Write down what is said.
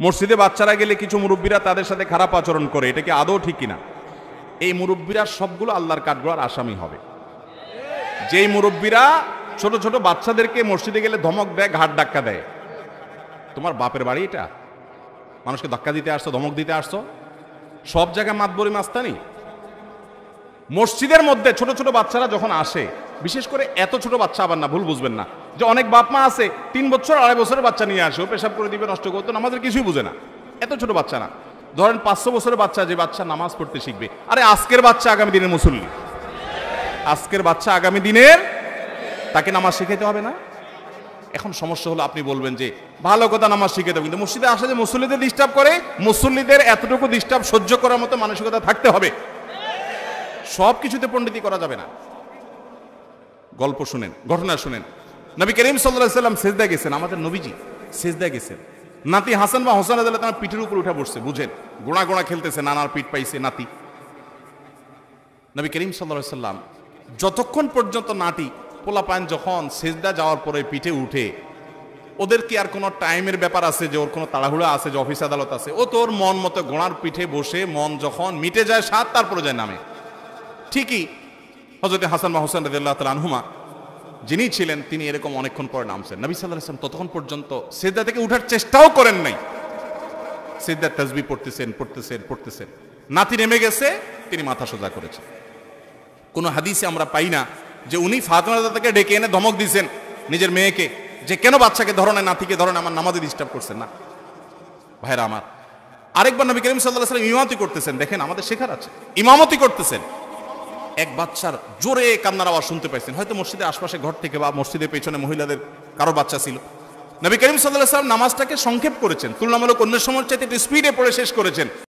মসজিদে বাচ্চারা গেলে কিছু মুরব্বীরা তাদের সাথে খারাপ আচরণ করে, এটা কি আদৌ ঠিক কিনা? এই মুরব্বীরা সবগুলো আল্লাহর কাঠগড়ার আসামি হবে। যেই মুরব্বীরা ছোট ছোট বাচ্চাদেরকে মসজিদে গেলে ধমক দেয়, ঘাট ধাক্কা দেয়, তোমার বাপের বাড়ি এটা? মানুষকে ধাক্কা দিতে আসছো, ধমক দিতে আসছো? সব জায়গায় মাতবরি মাস্তানি। মসজিদের মধ্যে ছোট ছোট বাচ্চারা যখন আসে, বিশেষ করে এত ছোট বাচ্চা আবার না, ভুল বুঝবেন না, যে অনেক বাপ মা আছে 3 বছর 2.5 বছরের বাচ্চা নিয়ে আসে, ও পেশাব করে দিবে, নষ্ট করতো, নামাজের কিছুই বুঝে না। এত ছোট বাচ্চা না, ধরেন 500 বছরের বাচ্চা, যে বাচ্চা নামাজ পড়তে শিখবে। আরে আজকের বাচ্চা আগামী দিনের মুসল্লি, আজকের বাচ্চা আগামী দিনের, তাকে নামাজ শিখাইতে হবে না? এখন সমস্যা হলো, আপনি বলবেন যে ভালো কথা, নামাজ শিখাইতে হবে, কিন্তু মসজিদে আসে যে মুসল্লিদের ডিস্টার্ব করে, মুসল্লিদের এতটুকু ডিস্টার্ব সহ্য করার মতো মানসিকতা থাকতে হবে। সব কিছুতে পণ্ডিতি করা যাবে না। গল্প শুনেন, ঘটনা শুনেন। নবী করিম সাল্লাল্লাহু আলাইহি সাল্লাম সিজদায় গেছেন, আমাদের নবীজি সিজদায় গেছেন, নাতি হাসান বা হোসেন রাদিয়াল্লাহু তাআলা পিঠের উপর উঠে বসছে, বুঝেন, গোড়া গোড়া খেলতেছে, নানার পিঠ পাইছে নাতি। নবী করিম সাল্লাল্লাহু আলাইহি সাল্লাম যতক্ষণ পর্যন্ত নাতি পোলাপান যখন সিজদা যাওয়ার পরে পিঠে উঠে, ওদের কি আর কোনো টাইমের ব্যাপার আছে যে ওর কোনো তাড়াহুড়া আছে যে অফিস আদালত আছে? ও তোর মন মতো গোড়ার পিঠে বসে মন যখন মিটে যায় সাত, তারপরে যায় নামে। ঠিকই হযরত হাসান বা হোসেন রাদিয়াল্লাহু তাআলা আনহুমা যিনি ছিলেন, তিনি এরকম অনেকক্ষণ পরে নামছেন। নবী সাল্লাল্লাহু আলাইহি ওয়াসাল্লাম ততক্ষণ পর্যন্ত সিজদা থেকে উঠার চেষ্টাও করেন নাই। সিজদার তাসবিহ পড়তেছেন পড়তেছেন পড়তেছেন, নাতি নেমে গেছে, তিনি মাথা সোজা করেছেন। কোনো হাদিসে আমরা পাই না যে উনি ফাতেমা রাদিয়াল্লাহু ডেকে এনে ধমক দিয়েছেন নিজের মেয়েকে, যে কেন বাচ্চাকে ধরো না, নাতিকে ধরো না, আমার নামাজে ডিস্টার্ব করছেন না। ভাইরা আমার, আরেকবার নবী করিম সাল্লাল্লাহু আলাইহি ওয়াসাল্লাম ইমামতি করতেছেন, দেখেন আমাদের শেখার আছে, ইমামতি করতেছেন, এক বাচ্চার জোরে কান্নার আওয়াজ শুনতে পাইছেন, হয়তো মসজিদের আশপাশে ঘর থেকে বা মসজিদের পেছনে মহিলাদের কারো বাচ্চা ছিল। নবী করিম সাল্লাল্লাহু আলাইহি ওয়াসাল্লাম নামাজটাকে সংক্ষেপ করেছেন, তুলনামূলক অন্য সময়ের চাইতে একটু স্পিডে পড়ে শেষ করেছেন।